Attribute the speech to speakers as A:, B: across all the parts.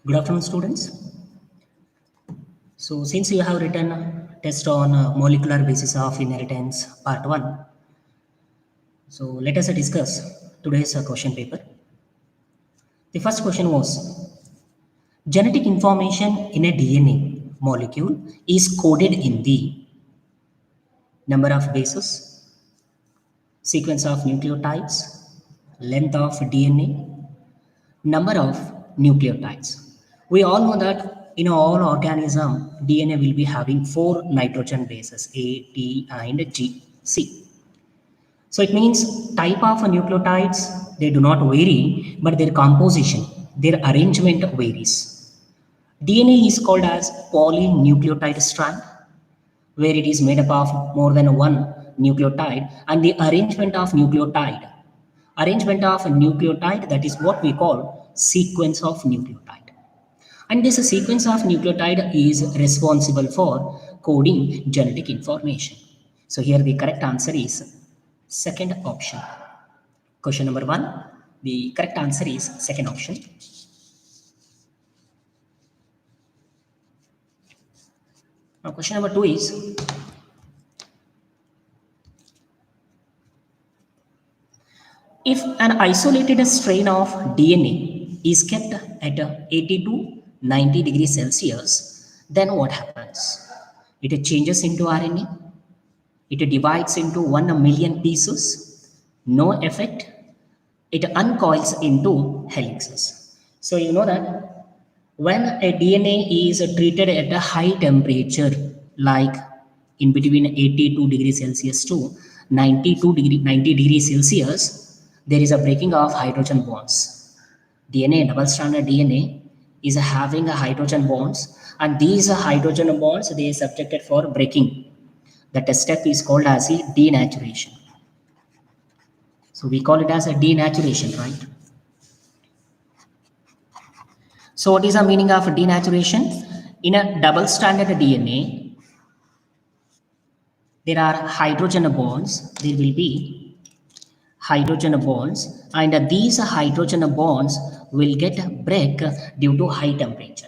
A: Good afternoon, students. So, since you have written a test on molecular basis of inheritance, part 1, so let us discuss today's question paper. The first question was genetic information in a DNA molecule is coded in the number of bases, sequence of nucleotides, length of DNA, number of nucleotides. We all know that in all organism, DNA will be having 4 nitrogen bases, A, T, and G, C. So it means type of nucleotides, they do not vary, but their composition, their arrangement varies. DNA is called as polynucleotide strand, where it is made up of more than one nucleotide, and the arrangement of nucleotide, that is what we call sequence of nucleotide. And this sequence of nucleotide is responsible for coding genetic information. So here the correct answer is second option. Question number 1, the correct answer is second option. Now question number 2 is if an isolated strain of DNA is kept at 80 to 90 degrees Celsius, then what happens? It changes into RNA. It divides into 1 million pieces. No effect. It uncoils into helices. So you know that when a DNA is treated at a high temperature, like in between 82 degrees Celsius to 90 degrees Celsius, there is a breaking of hydrogen bonds. DNA, double stranded DNA, is having a hydrogen bonds, and these hydrogen bonds, they are subjected for breaking. That step is called as a denaturation. So we call it as a denaturation, right? So what is the meaning of denaturation? In a double stranded DNA, there are hydrogen bonds. There will be hydrogen bonds, and these hydrogen bonds will get break due to high temperature.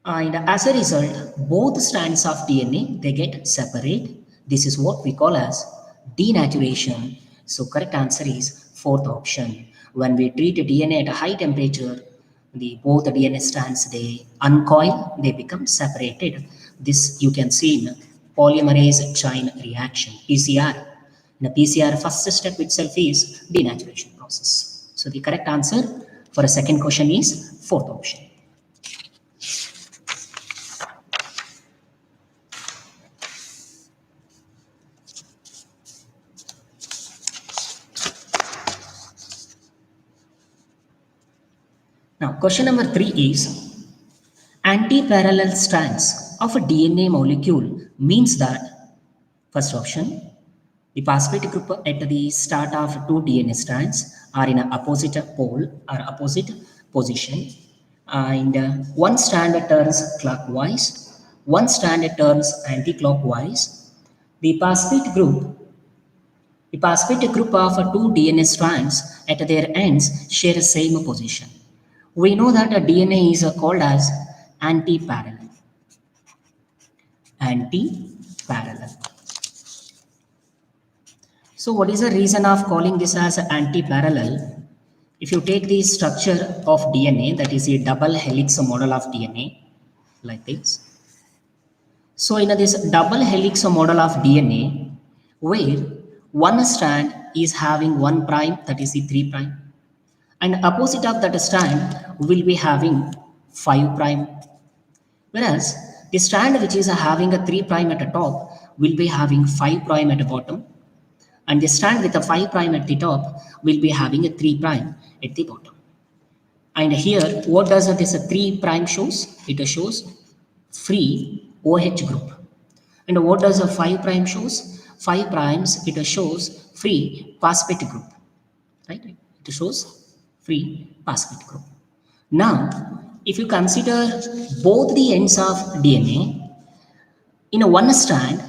A: And as a result, both strands of DNA, they get separate. This is what we call as denaturation. So correct answer is fourth option. When we treat DNA at a high temperature, the both DNA strands, they uncoil, they become separated. This you can see in polymerase chain reaction, PCR. In a PCR, first step itself is denaturation process. So the correct answer for a second question is fourth option. Now, question number 3 is antiparallel strands of a DNA molecule means that first option, the phosphate group at the start of 2 DNA strands are in an opposite pole or opposite position, and one strand turns clockwise, one strand turns anti-clockwise. The phosphate group of 2 DNA strands at their ends share the same position. We know that a DNA is called as antiparallel. Antiparallel. So what is the reason of calling this as antiparallel? If you take the structure of DNA, that is a double helix model of DNA, like this. So in this double helix model of DNA, where one strand is having 1 prime, that is the 3 prime, and opposite of that strand will be having 5 prime, whereas the strand which is having a 3 prime at the top will be having 5 prime at the bottom, and the strand with a 5 prime at the top will be having a 3 prime at the bottom. And here, what does this 3 prime shows? It shows free OH group. And what does a 5 prime shows? 5 primes, it shows free phosphate group, right? It shows free phosphate group. Now, if you consider both the ends of DNA, in one strand,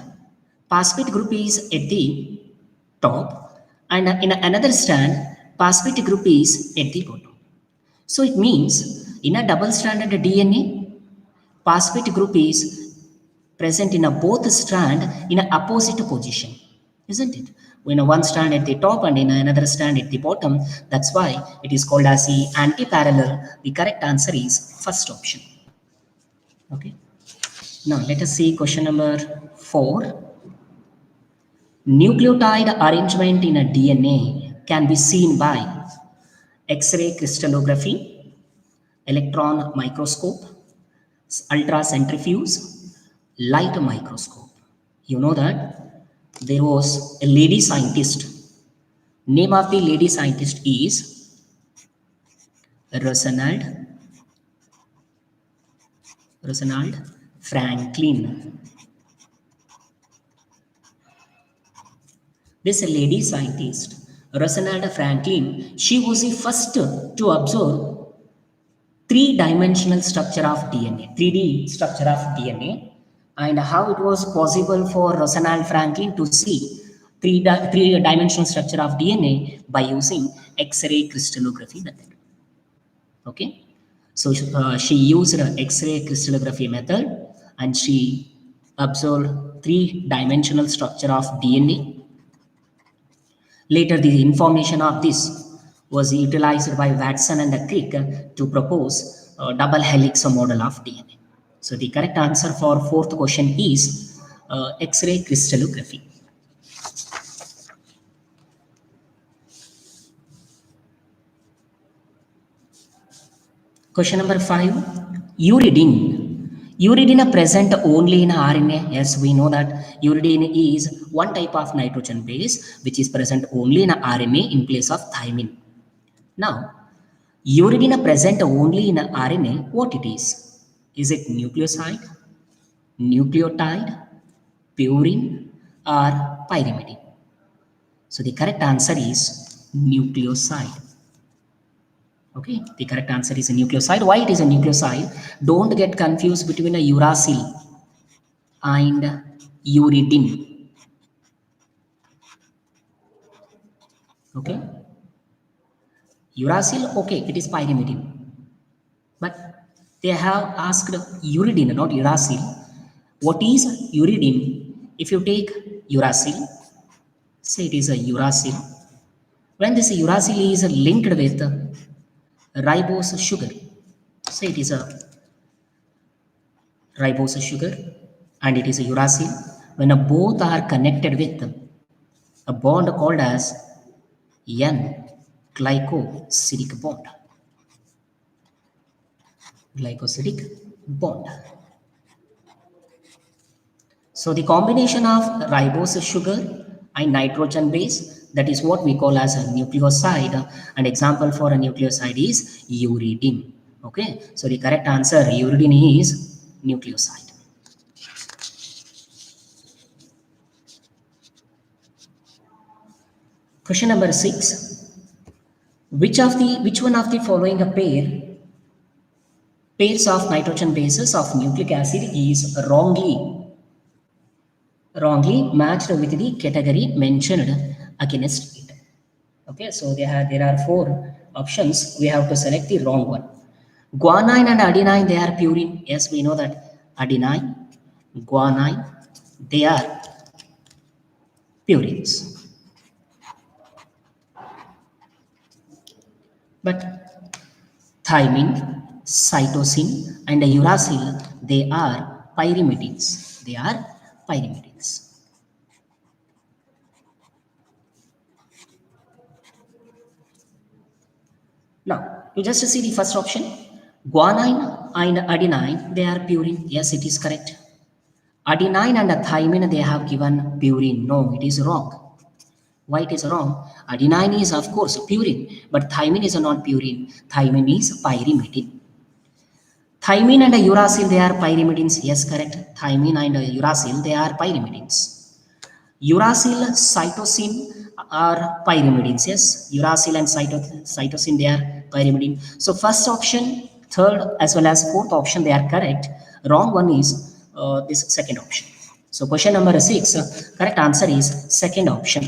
A: phosphate group is at the top, and in another strand, phosphate group is at the bottom. So it means In a double-stranded DNA, phosphate group is present in a both strand in an opposite position, isn't it? When a one strand at the top and in another strand at the bottom, that's why it is called as the antiparallel. The correct answer is first option. Okay. Now let us see question number 4. Nucleotide arrangement in a DNA can be seen by X-ray crystallography, electron microscope, ultracentrifuge, light microscope. You know that there was a lady scientist. Name of the lady scientist is Rosalind Franklin. This lady scientist, Rosalind Franklin, she was the first to observe three-dimensional structure of DNA, 3D structure of DNA, and how it was possible for Rosalind Franklin to see three-dimensional structure of DNA by using X-ray crystallography method. Okay, so she used X-ray crystallography method and she observed three-dimensional structure of DNA. Later, the information of this was utilized by Watson and Crick to propose a double helix model of DNA. So the correct answer for fourth question is X-ray crystallography. Question number 5. Uridine. Uridine present only in RNA. Yes, we know that uridine is one type of nitrogen base which is present only in RNA in place of thymine. Now, uridine present only in RNA, what it is? Is it nucleoside, nucleotide, purine, or pyrimidine? So the correct answer is nucleoside. Okay, the correct answer is a nucleoside. Why it is a nucleoside? Don't get confused between a uracil and uridine. Okay, uracil, okay, it is pyrimidine, but they have asked uridine, not uracil. What is uridine? If you take uracil, say it is a uracil. When this uracil is linked with ribose sugar, say it is a ribose sugar and it is a uracil. When both are connected with a bond called as N-glycosidic bond. Glycosidic bond. So the combination of ribose sugar and nitrogen base, that is what we call as a nucleoside. An example for a nucleoside is uridine. Okay, so the correct answer uridine is nucleoside. Question number 6. Which one of the following pairs of nitrogen bases of nucleic acid is wrongly matched with the category mentioned against it? Okay, so there are 4 options. We have to select the wrong one. Guanine and adenine, they are purine. Yes, we know that adenine, guanine, they are purines. But thymine, cytosine, and uracil, they are pyrimidines. They are pyrimidines. Now, you just see the first option. Guanine and adenine, they are purine. Yes, it is correct. Adenine and thymine, they have given purine. No, it is wrong. Why it is wrong? Adenine is of course purine, but thymine is not purine. Thymine is pyrimidine. Thymine and uracil, they are pyrimidines. Yes, correct. Thymine and uracil, they are pyrimidines. Uracil, cytosine are pyrimidines. Yes, uracil and cytosine, they are pyrimidine. So first option, third as well as fourth option, they are correct. Wrong one is this second option. So question number 6, correct answer is second option.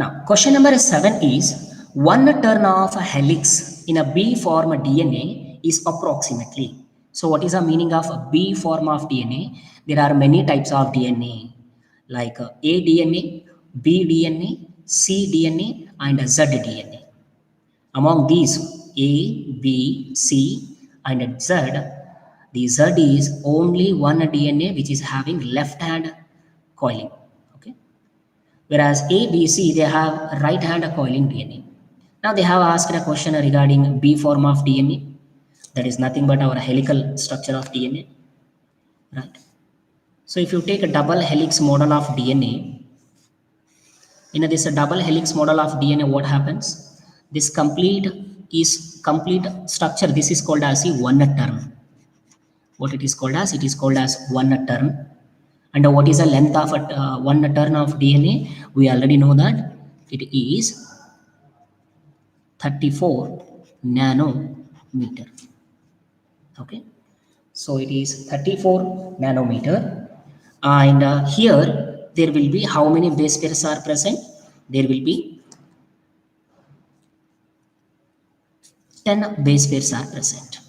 A: Now, question number 7 is one turn of a helix in a B form DNA is approximately. So, what is the meaning of a B form of DNA? There are many types of DNA like A DNA, B DNA, C DNA, and Z DNA. Among these A, B, C, and Z, the Z is only one DNA which is having left hand coiling. Okay. Whereas A, B, C, they have right hand coiling DNA. Now they have asked a question regarding B form of DNA. That is nothing but our helical structure of DNA. Right. So if you take a double helix model of DNA, in this double helix model of DNA, what happens? This complete structure. This is called as a one turn. What it is called as? It is called as one turn. And what is the length of one turn of DNA? We already know that it is 34 nanometer. Okay, so it is 34 nanometer, and here there will be how many base pairs are present? There will be 10 base pairs are present,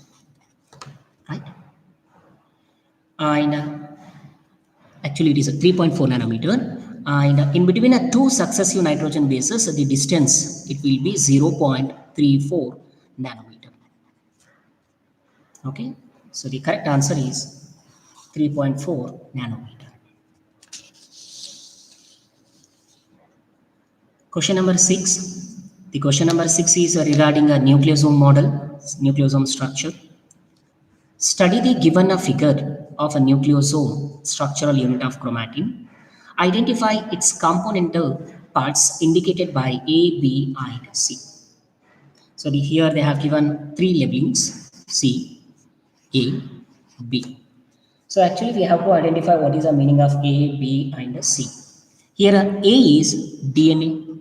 A: right? And actually it is a 3.4 nanometer, and in between two successive nitrogen bases, the distance it will be 0.34 nanometer. Okay, so the correct answer is 3.4 nanometer. Question number 6. The question number 6 is regarding a nucleosome model, nucleosome structure. Study the given figure of a nucleosome structural unit of chromatin. Identify its componental parts indicated by A, B, and C. So here they have given three labelings: C, A, B. So actually we have to identify what is the meaning of A, B, and C. Here A is DNA.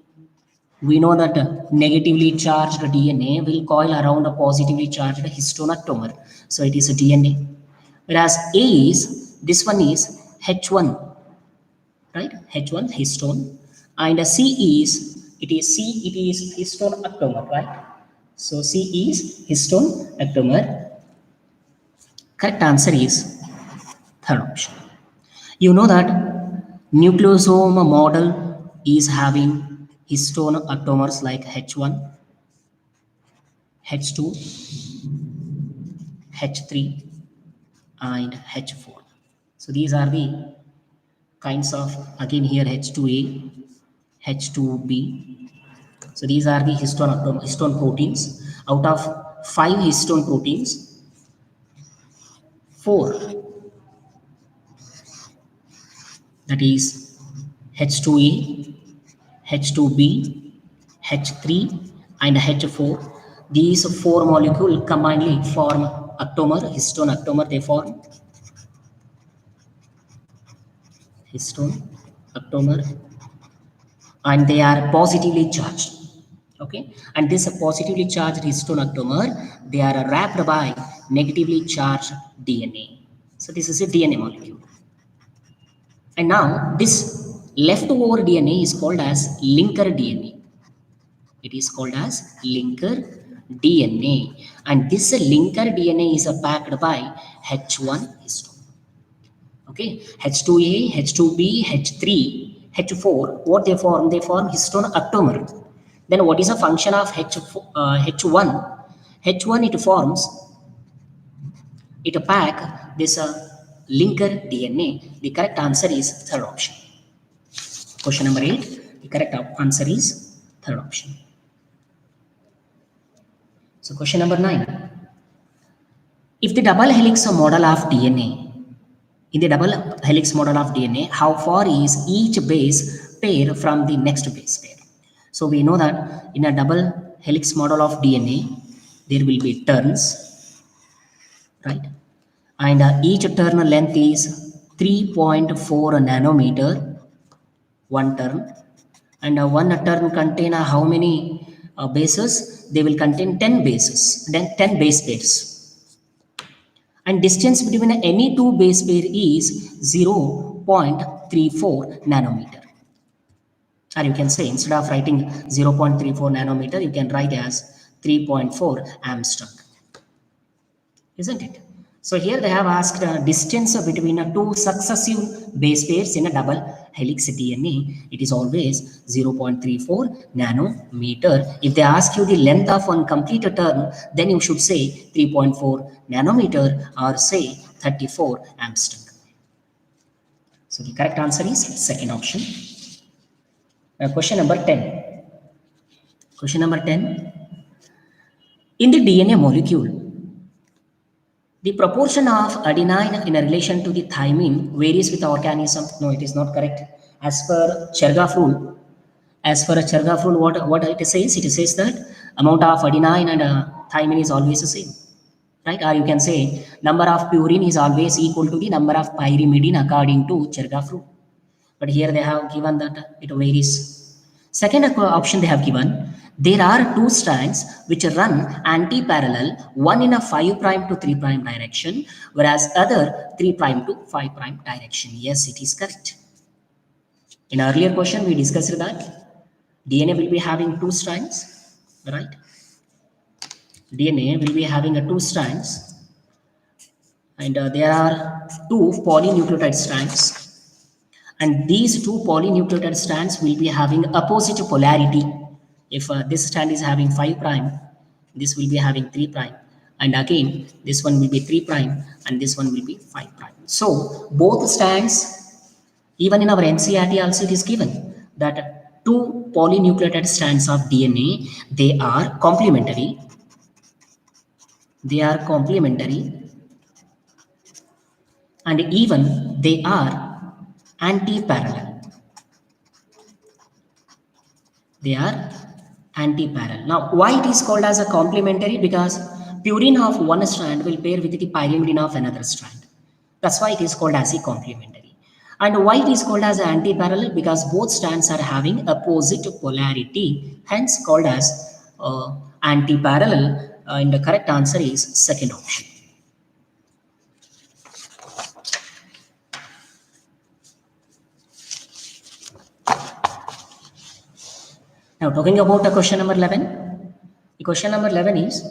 A: We know that negatively charged DNA will coil around a positively charged histone atomer. So it is a DNA. Whereas A is, this one is H1, right? H1 histone. And C is, it is histone atomer, right? So C is histone atomer. Correct answer is third option. You know that nucleosome model is having histone atomers like H1, H2, H3, and H4. So these are the kinds of, again here H2A, H2B. So these are the histone proteins. Out of 5 histone proteins, 4, that is H2A, H2B, H3, and H4. These 4 molecules combinedly form atomer, histone atomer. They form histone atomer, and they are positively charged. Okay, and this positively charged histone atomer, they are wrapped by negatively charged DNA. So this is a DNA molecule. And now this leftover DNA is called as linker DNA. It is called as linker DNA, and this linker DNA is packed by H1 histone. Okay, H2A, H2B, H3, H4, what they form? They form histone atomer. Then what is the function of H1? H1 it forms, it pack this linker DNA. The correct answer is third option. Question number 8, the correct answer is third option. So question number 9. If the double helix model of DNA, in the double helix model of DNA, how far is each base pair from the next base pair? So we know that in a double helix model of DNA, there will be turns, right? And each turn length is 3.4 nanometer, one turn. And one turn contain how many bases? They will contain 10 bases, then 10 base pairs. And distance between any two base pair is 0.34 nanometer. Or you can say, instead of writing 0.34 nanometer, you can write as 3.4 Armstrong, isn't it? So here they have asked distance between two successive base pairs in a double helix DNA. It is always 0.34 nanometer. If they ask you the length of one complete term, then you should say 3.4 nanometer or say 34 Armstrong. So the correct answer is second option. Question number 10. Question number 10. In the DNA molecule, the proportion of adenine in relation to the thymine varies with the organism. No, it is not correct. As per Chergaff rule, what it says? It says that amount of adenine and thymine is always the same, right? Or you can say number of purine is always equal to the number of pyrimidine according to Chergaff rule. But here they have given that it varies. Second option they have given, there are two strands which run anti-parallel, one in a 5' to 3' direction, whereas other 3' to 5' direction. Yes, it is correct. In earlier question, we discussed that DNA will be having two strands, right? DNA will be having two strands, and there are two polynucleotide strands. And these two polynucleotide strands will be having opposite polarity. If this strand is having 5', this will be having 3', and again this one will be 3', and this one will be 5'. So both strands, even in our NCERT also it is given that two polynucleotide strands of DNA, they are complementary. They are complementary, and even they are anti-parallel. They are anti-parallel. Now, why it is called as a complementary? Because purine of one strand will pair with the pyrimidine of another strand. That's why it is called as a complementary. And why it is called as anti-parallel? Because both strands are having opposite polarity, hence called as anti-parallel. And the correct answer is second option. Now, talking about the question number 11. The question number 11 is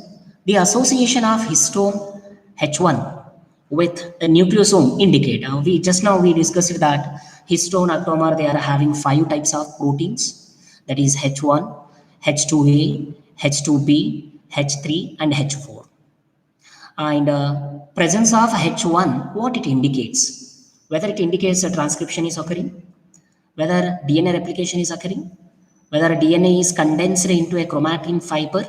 A: the association of histone H1 with a nucleosome indicate. We discussed that histone atomer, they are having 5 types of proteins, that is H1, H2A, H2B, H3 and H4. And presence of H1, what it indicates? Whether it indicates a transcription is occurring, whether DNA replication is occurring, whether DNA is condensed into a chromatin fiber,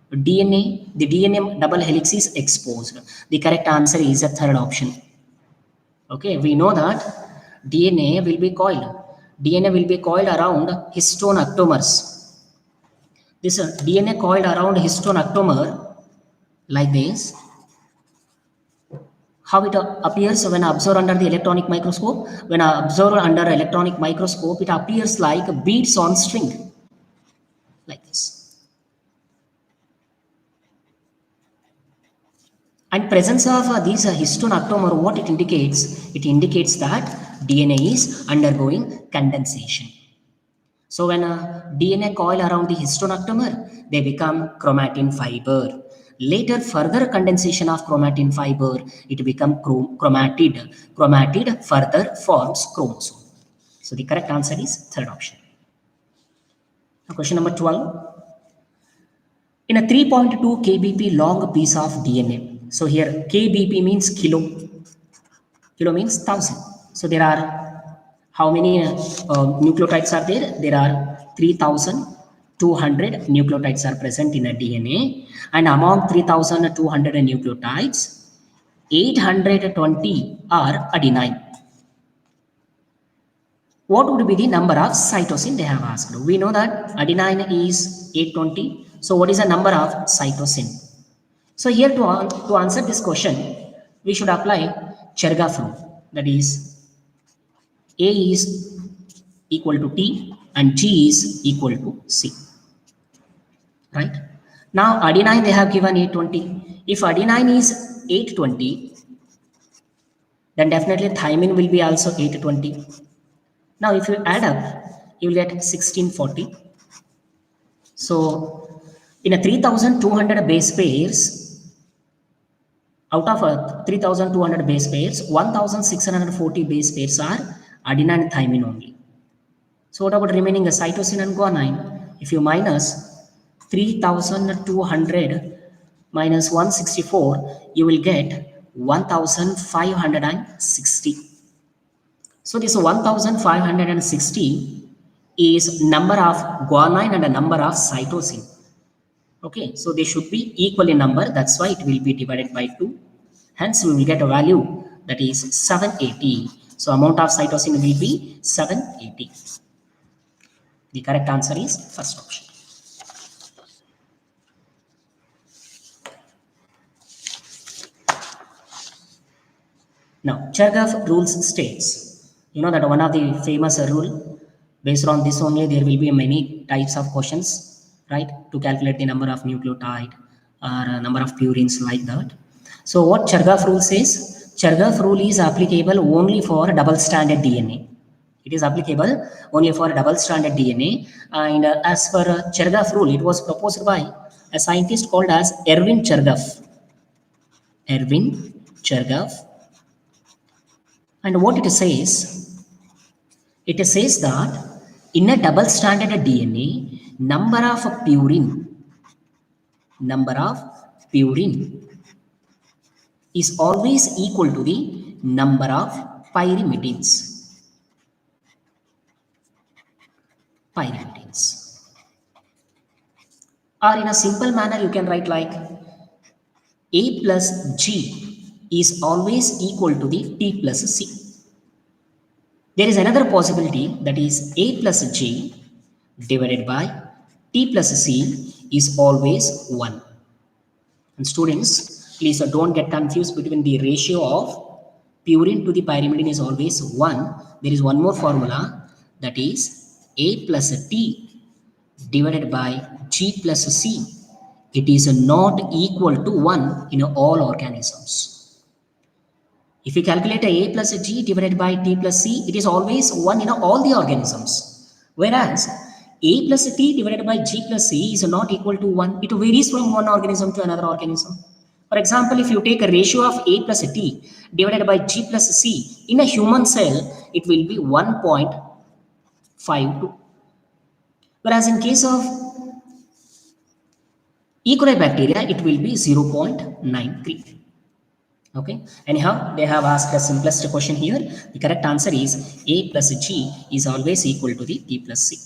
A: the DNA double helix is exposed. The correct answer is a third option. Okay, we know that DNA will be coiled. DNA will be coiled around histone octomers. This DNA coiled around histone octomer like this. How it appears when observed under the electronic microscope? When observed under electronic microscope, it appears like beads on string, like this. And presence of these histone octomer, what it indicates? It indicates that DNA is undergoing condensation. So when DNA coil around the histone octomer, they become chromatin fiber. Later, further condensation of chromatin fiber, it becomes chromatid. Chromatid further forms chromosome. So the correct answer is third option. Now, question number 12. In a 3.2 kbp long piece of DNA. So here kbp means kilo. Kilo means 1000. So there are how many nucleotides are there? There are 3,200 nucleotides are present in a DNA, and among 3,200 nucleotides, 820 are adenine. What would be the number of cytosine they have asked? We know that adenine is 820. So what is the number of cytosine? So here to answer this question, we should apply Chergaff rule. That is, A is equal to T and G is equal to C. Right? Now adenine they have given 820. If adenine is 820, then definitely thymine will be also 820. Now if you add up you will get 1640. So in a 3200 base pairs, out of a 3200 base pairs, 1640 base pairs are adenine and thymine only. So what about remaining the cytosine and guanine? If you minus 3200 minus 164, you will get 1560. So this 1560 is number of guanine and a number of cytosine. Okay, so they should be equal in number. That's why it will be divided by 2. Hence, we will get a value that is 780. So amount of cytosine will be 780. The correct answer is first option. Now, Chergaff rules states, you know that one of the famous rule, based on this only there will be many types of questions, right, to calculate the number of nucleotide or number of purines like that. So what Chergaff rule says? Chergaff rule is applicable only for double-stranded DNA. It is applicable only for double-stranded DNA. And as per Chergaff rule, it was proposed by a scientist called as Erwin Chergaff. Erwin Chergaff. And what it says that in a double-stranded DNA, number of purine is always equal to the number of pyrimidines. Or in a simple manner, you can write like A plus G is always equal to the T plus C. There is another possibility, that is A plus G divided by T plus C is always 1. And students, please don't get confused between the ratio of purine to the pyrimidine is always 1. There is one more formula, that is A plus T divided by G plus C. It is not equal to 1 in all organisms. If you calculate A plus G divided by T plus C, it is always 1 in all the organisms. Whereas A plus T divided by G plus C is not equal to 1. It varies from one organism to another organism. For example, if you take a ratio of A plus T divided by G plus C, in a human cell, it will be 1.52. Whereas in case of E. coli bacteria, it will be 0.93. Okay, anyhow, they have asked the simplest question here. The correct answer is A plus G is always equal to the T plus C.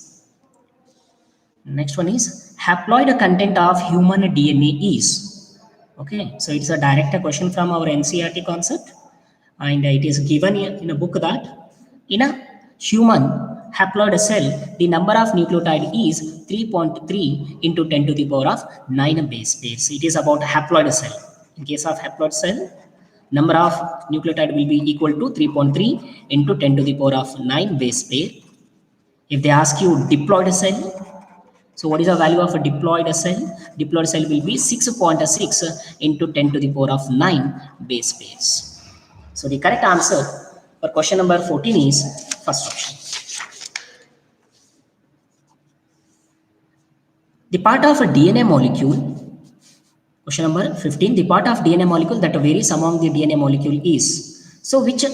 A: Next one is haploid content of human DNA is. Okay, so it's a direct question from our NCERT concept, and it is given in a book that in a human haploid cell, the number of nucleotide is 3.3 into 10 to the power of 9 base pairs. It is about haploid cell. In case of haploid cell, number of nucleotide will be equal to 3.3 into 10 to the power of 9 base pair. If they ask you diploid cell, so what is the value of a diploid cell? Diploid cell will be 6.6 into 10 to the power of 9 base pairs. So the correct answer for question number 14 is first option. The part of a DNA molecule, question number 15, the part of DNA molecule that varies among the DNA molecule is. So which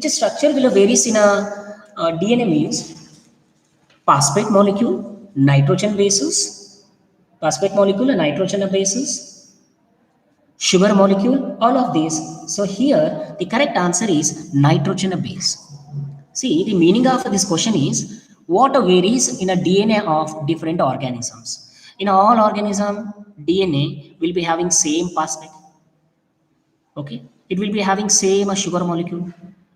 A: structure will varies in a DNA means phosphate molecule, nitrogen bases, phosphate molecule and nitrogen bases, sugar molecule, all of these. So here the correct answer is nitrogen base. See, the meaning of this question is what varies in a DNA of different organisms. In all organism, DNA will be having same phosphate. Okay, it will be having same sugar molecule,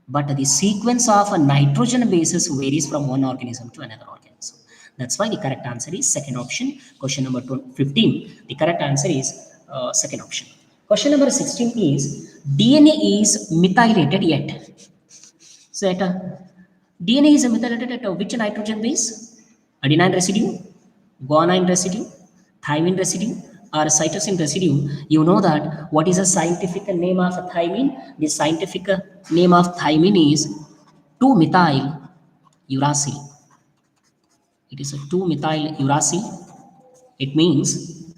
A: but the sequence of a nitrogen bases varies from one organism to another organism. That's why the correct answer is second option. Question number 15. The correct answer is second option. Question number 16 is DNA is methylated yet. So DNA is methylated at which nitrogen base? Adenine residue, guanine residue, thymine residue, or cytosine residue. You know that what is the scientific name of thymine? The scientific name of thymine is 2-methyl uracil. It is a 2-methyl uracil. It means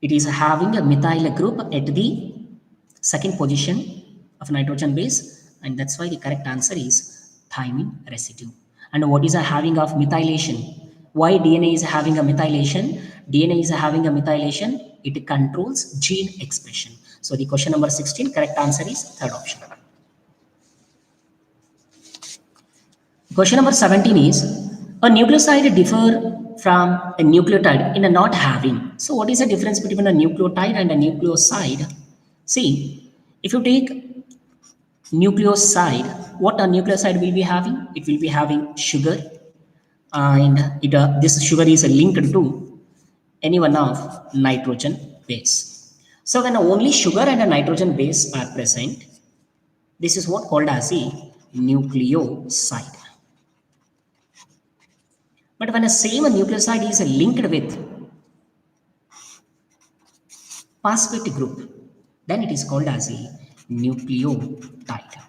A: it is having a methyl group at the second position of nitrogen base, and that's why the correct answer is thymine residue. And what is a having of methylation? Why DNA is having a methylation? DNA is having a methylation. It controls gene expression. So the question number 16, correct answer is third option. Question number 17 is, a nucleoside differ from a nucleotide in a not having. So what is the difference between a nucleotide and a nucleoside? See, if you take nucleoside, what a nucleoside will be having? It will be having sugar, and this sugar is linked to any one of nitrogen base. So when only sugar and a nitrogen base are present, this is what called as a nucleoside. But when a same nucleoside is linked with phosphate group, then it is called as a nucleotide.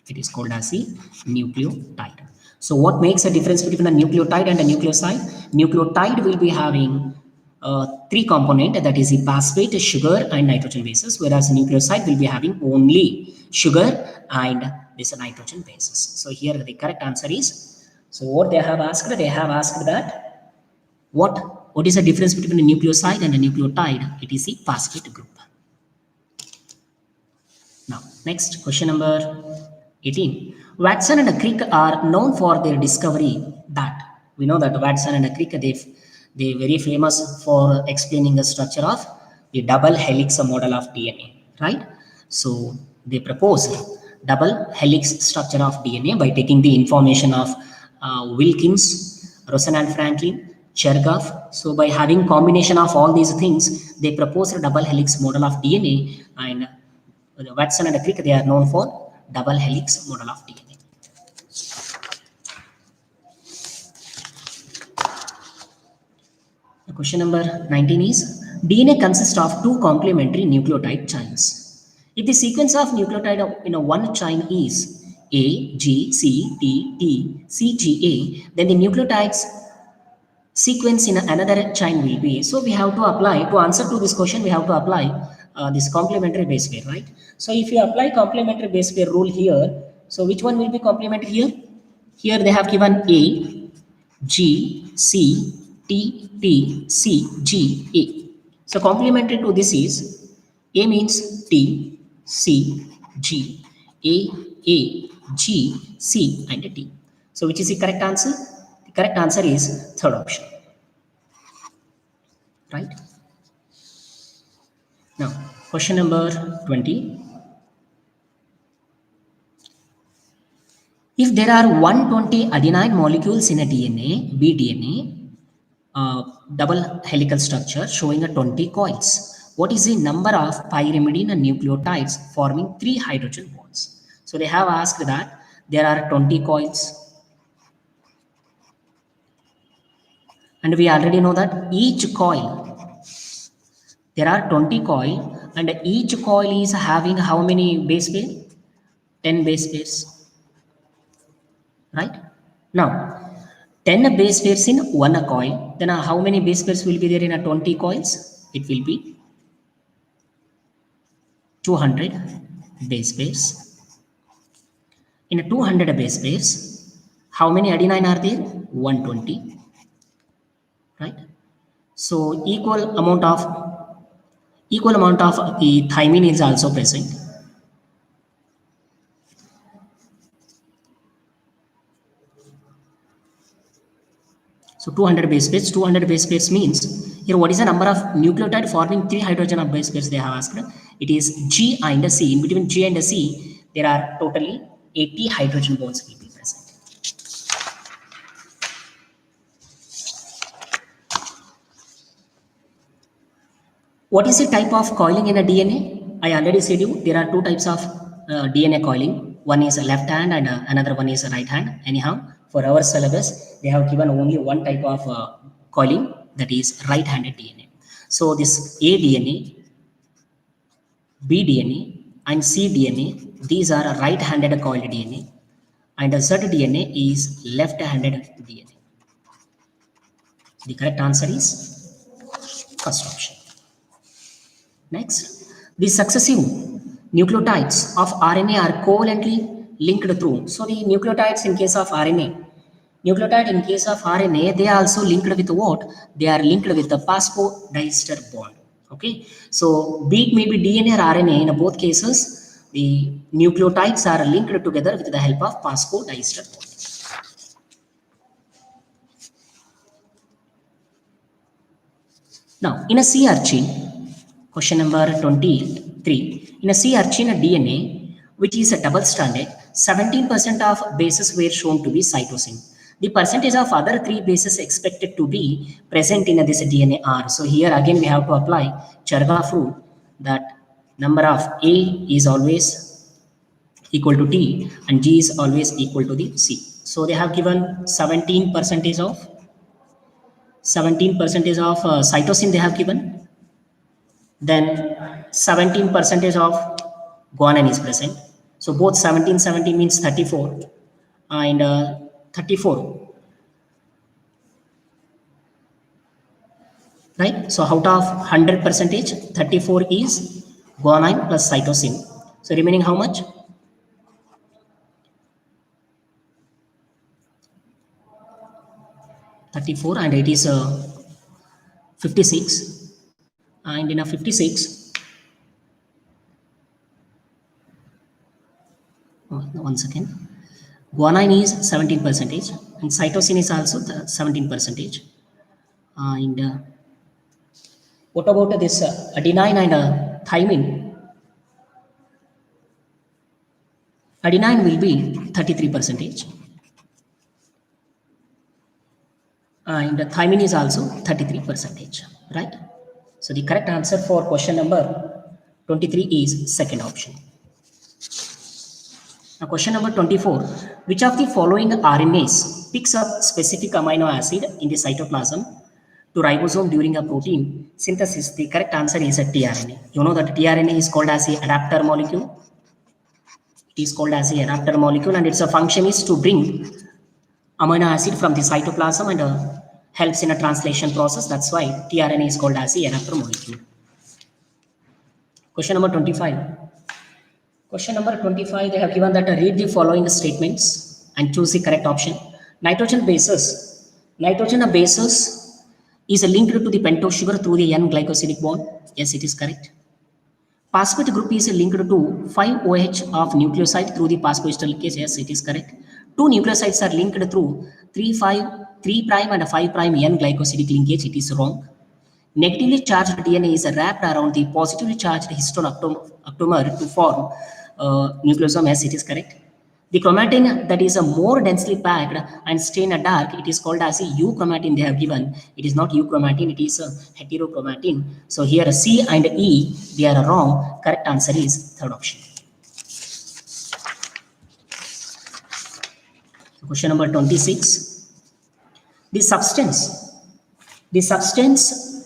A: It is called as a nucleotide. So what makes a difference between a nucleotide and a nucleoside? Nucleotide will be having three components, that is the phosphate, sugar, and nitrogen bases, whereas nucleoside will be having only sugar and this nitrogen bases. So here the correct answer is, so what they have asked that what is the difference between a nucleoside and a nucleotide? It is the phosphate group. Now, next question number 18. Watson and Crick are known for their discovery that, we know that Watson and Crick, they very famous for explaining the structure of the double helix model of DNA, right? So they proposed double helix structure of DNA by taking the information of Wilkins, Rosalind Franklin, Chergaff. So by having combination of all these things, they proposed a double helix model of DNA, and Watson and Crick, they are known for double helix model of DNA. Question number 19 is, DNA consists of two complementary nucleotide chains. If the sequence of nucleotide in a one chain is A, G, C, T, T, C, G, A, then the nucleotides sequence in another chain will be. So we have to apply, to answer to this question, we have to apply this complementary base pair, right? So if you apply complementary base pair rule here, so which one will be complementary here? Here they have given A, G, C, T, T, C, G, A. So complementary to this is A means T, C, G, A, G, C, and T. So which is the correct answer? The correct answer is third option. Right? Now, question number 20. If there are 120 adenine molecules in a DNA, bDNA, double helical structure showing a 20 coils, what is the number of pyrimidine nucleotides forming 3 hydrogen bonds? So they have asked that there are 20 coils, and we already know that each coil, there are 20 coil, and each coil is having how many base pair? 10 base pairs. Right? Now, 10 base pairs in one coil, then how many base pairs will be there in a 20 coils? It will be 200 base pairs. In a 200 base pairs, how many adenine are there? 120. Right? So equal amount of the thymine is also present. So 200 base pairs means, here what is the number of nucleotide forming 3 hydrogen of base pairs they have asked? It is G and C. In between G and C, there are totally 80 hydrogen bonds will be present. What is the type of coiling in a DNA? I already said you, there are two types of DNA coiling. One is a left hand and another one is a right hand. Anyhow, for our syllabus, they have given only one type of coiling, that is right-handed DNA. So this A DNA, B DNA, and C DNA, these are right-handed coiled DNA, and Z DNA is left-handed DNA. The correct answer is first option. Next, the successive nucleotides of RNA are covalently linked through. So the nucleotides in case of RNA, nucleotide in case of RNA, they are also linked with what? They are linked with the phosphodiester bond. Okay, so be it maybe DNA or RNA, in both cases, the nucleotides are linked together with the help of phosphodiester bond. Now, in a sea urchin, question number 23, in a sea urchin, a DNA, which is a double-stranded, 17% of bases were shown to be cytosine. The percentage of other 3 bases expected to be present in this DNA are. So here again we have to apply Chargaff rule that number of A is always equal to T and G is always equal to the C. So they have given 17% of cytosine they have given. Then 17% of guanine is present. So both 17 means 34 and 34. Right? So out of 100%, 34 is guanine plus cytosine. So remaining how much? 34 and it is 56. And in a 56, one second, guanine is 17% and cytosine is also 17%. And what about this adenine and thymine? Adenine will be 33%. And thymine is also 33%, right? So the correct answer for question number 23 is second option. Now question number 24, which of the following RNAs picks up specific amino acid in the cytoplasm to ribosome during a protein synthesis? The correct answer is a tRNA. You know that tRNA is called as the adapter molecule. It is called as the adapter molecule and its function is to bring amino acid from the cytoplasm and helps in a translation process. That's why tRNA is called as the adapter molecule. Question number 25. Question number 25, they have given that read the following statements and choose the correct option. Nitrogen bases is linked to the pentose sugar through the N-glycosidic bond. Yes, it is correct. Phosphate group is linked to 5-OH of nucleoside through the phosphoester linkage. Yes, it is correct. 2 nucleosides are linked through 3' and 5' N-glycosidic linkage. It is wrong. Negatively charged DNA is wrapped around the positively charged histone aptamer to form nucleosome. Yes, it is correct. The chromatin that is more densely packed and stained dark, it is called as a euchromatin they have given. It is not euchromatin, it is a heterochromatin. So here C and E, they are wrong. Correct answer is third option. Question number 26. The substance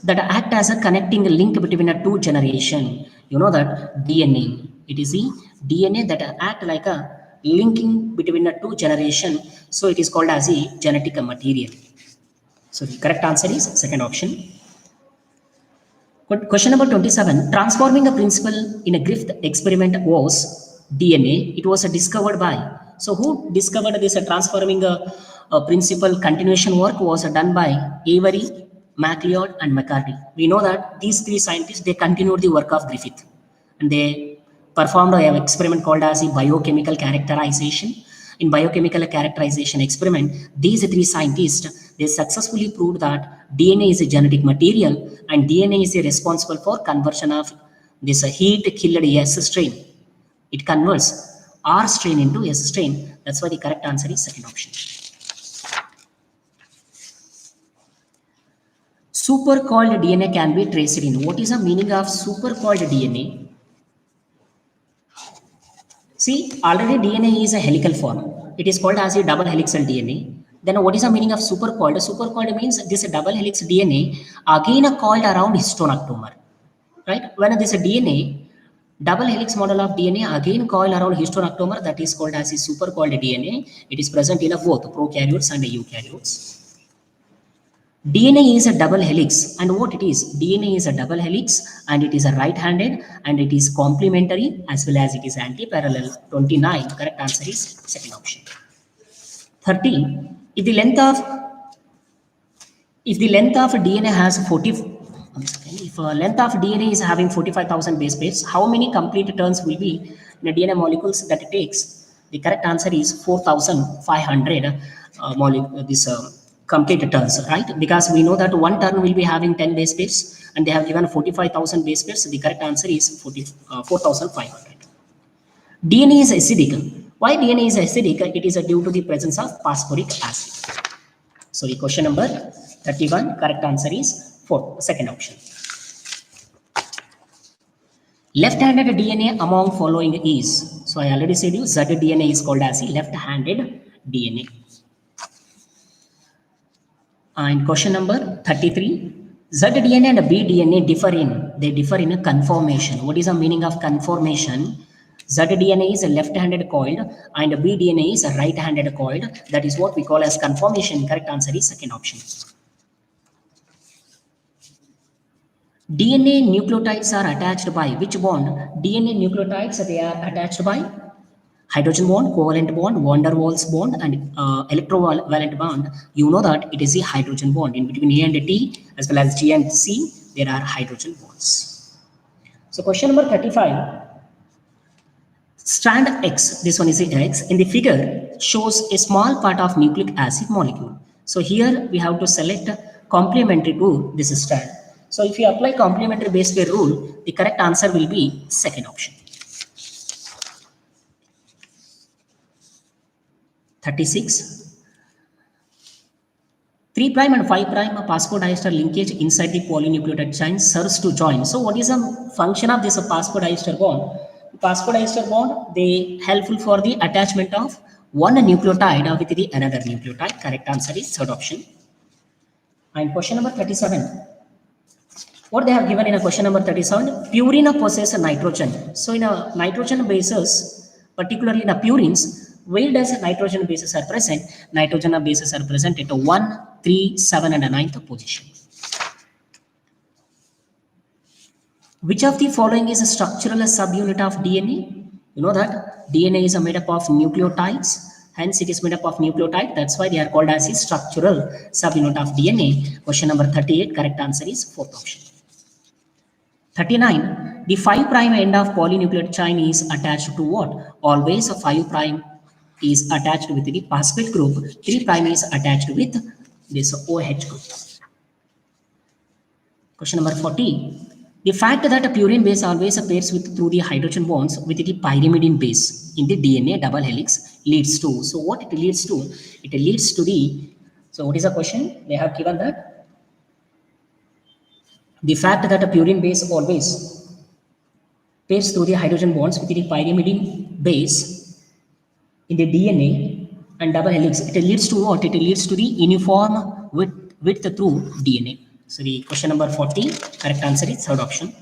A: that act as a connecting link between a two generation, you know that DNA. It is the DNA that act like a linking between a two generation. So it is called as a genetic material. So the correct answer is second option. Question number 27. Transforming a principle in a Griffith experiment was DNA. It was discovered by. So who discovered this transforming a principle continuation work was done by Avery, MacLeod and McCarty. We know that these three scientists, they continued the work of Griffith and they performed an experiment called as a biochemical characterization. In biochemical characterization experiment, these three scientists, they successfully proved that DNA is a genetic material and DNA is responsible for conversion of this heat-killed S strain. It converts R strain into S strain. That's why the correct answer is second option. Supercoiled DNA can be traced in. What is the meaning of supercoiled DNA? See, already DNA is a helical form. It is called as a double helixal DNA. Then what is the meaning of supercoiled? Supercoiled means this double helix DNA again coiled around histone aptamer. Right? When this DNA, double helix model of DNA again coiled around histone aptamer, that is called as a supercoiled DNA. It is present in both prokaryotes and eukaryotes. DNA is a double helix, and what it is? DNA is a double helix, and it is a right-handed, and it is complementary as well as it is anti-parallel. 29. Correct answer is second option. 30. If the length of DNA has 40, one second, if length of DNA is having 45,000 base pairs, how many complete turns will be in a DNA molecules that it takes? The correct answer is 4,500 complete turns, right? Because we know that one turn will be having 10 base pairs, and they have given 45,000 base pairs. So the correct answer is 4,500. DNA is acidic. Why DNA is acidic? It is due to the presence of phosphoric acid. So the question number 31, correct answer is second option. Left-handed DNA among following is, so I already said you, Z DNA is called as a left-handed DNA. And question number 33, Z DNA and B DNA differ in a conformation. What is the meaning of conformation? Z DNA is a left-handed coiled and B DNA is a right-handed coiled. That is what we call as conformation. Correct answer is second option. DNA nucleotides are attached by which bond? DNA nucleotides, they are attached by hydrogen bond, covalent bond, van der Waals bond, and electrovalent bond. You know that it is a hydrogen bond. In between A and T as well as G and C, there are hydrogen bonds. So question number 35. Strand X, this one is the X, in the figure shows a small part of nucleic acid molecule. So here we have to select complementary to this strand. So if you apply complementary base pair rule, the correct answer will be second option. 36. 3' and 5' phosphodiester linkage inside the polynucleotide chain serves to join. So what is the function of this phosphodiester bond? Phosphodiester bond, they helpful for the attachment of one nucleotide with the another nucleotide. Correct answer is third option. And question number 37. What they have given in a question number 37, purine possesses nitrogen. So in a nitrogen bases, particularly in a purines, where does nitrogen bases are present? Nitrogen bases are present at 1, 3, 7 and 9th position. Which of the following is a structural subunit of DNA? You know that DNA is made up of nucleotides. Hence, it is made up of nucleotide. That's why they are called as a structural subunit of DNA. Question number 38. Correct answer is fourth option. 39. The 5' end of polynucleotide chain is attached to what? Always a 5' is attached with the phosphate group. 3' is attached with this OH group. Question number 40. The fact that a purine base always appears through the hydrogen bonds with the pyrimidine base in the DNA double helix leads to. So what it leads to? It leads to the, so what is the question? They have given that the fact that a purine base always pairs through the hydrogen bonds with the pyrimidine base in the DNA and double helix, it leads to what? It leads to the uniform width through DNA. So the question number 40, correct answer is third option.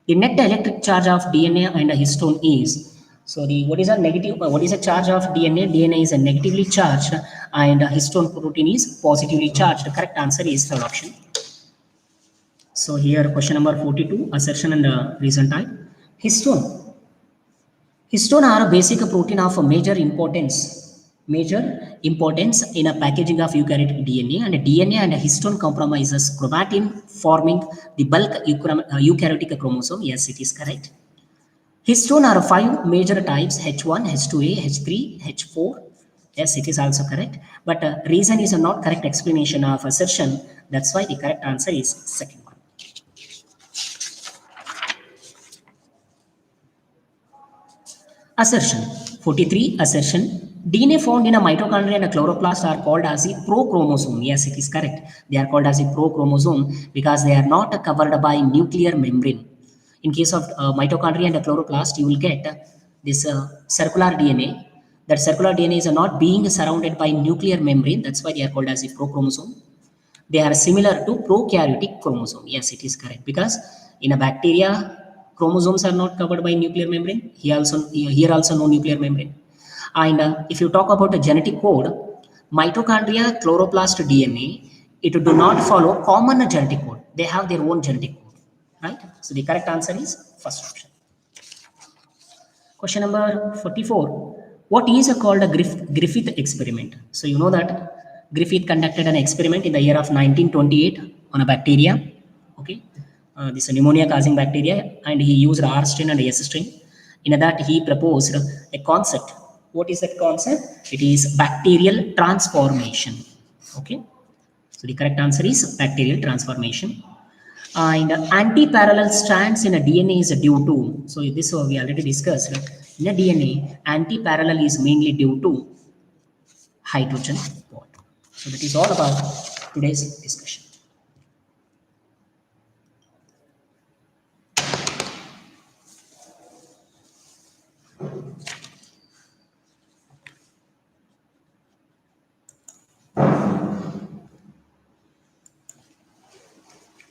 A: The net electric charge of DNA and a histone is, so the what is a charge of DNA? DNA is a negatively charged and a histone protein is positively charged. The correct answer is third option. So here question number 42, assertion and reason type. Histone are a basic protein of major importance in a packaging of eukaryotic DNA, and DNA and histone compromises chromatin forming the bulk eukaryotic chromosome. Yes, it is correct. Histone are 5 major types: H1, H2A, H3, H4. Yes, it is also correct. But reason is a not correct explanation of assertion. That's why the correct answer is second one. Assertion. 43. Assertion. DNA found in a mitochondria and a chloroplast are called as a prochromosome. Yes, it is correct. They are called as a prochromosome because they are not covered by nuclear membrane. In case of mitochondria and a chloroplast, you will get this circular DNA. That circular DNA is not being surrounded by nuclear membrane. That's why they are called as a prochromosome. They are similar to prokaryotic chromosome. Yes, it is correct because in a bacteria, chromosomes are not covered by nuclear membrane. Here also no nuclear membrane. And if you talk about the genetic code, mitochondria chloroplast DNA it do not follow common genetic code. They have their own genetic code, right? So the correct answer is first option. Question number 44. What is called a Griffith experiment? So you know that Griffith conducted an experiment in the year of 1928 on a bacteria. Okay, this is a pneumonia-causing bacteria, and he used R strain and S strain. In that, he proposed a concept. What is that concept? It is bacterial transformation. Okay, so the correct answer is bacterial transformation. And anti-parallel strands in a DNA is due to, so this we already discussed, in a DNA, anti-parallel is mainly due to hydrogen bond. So that is all about today's discussion.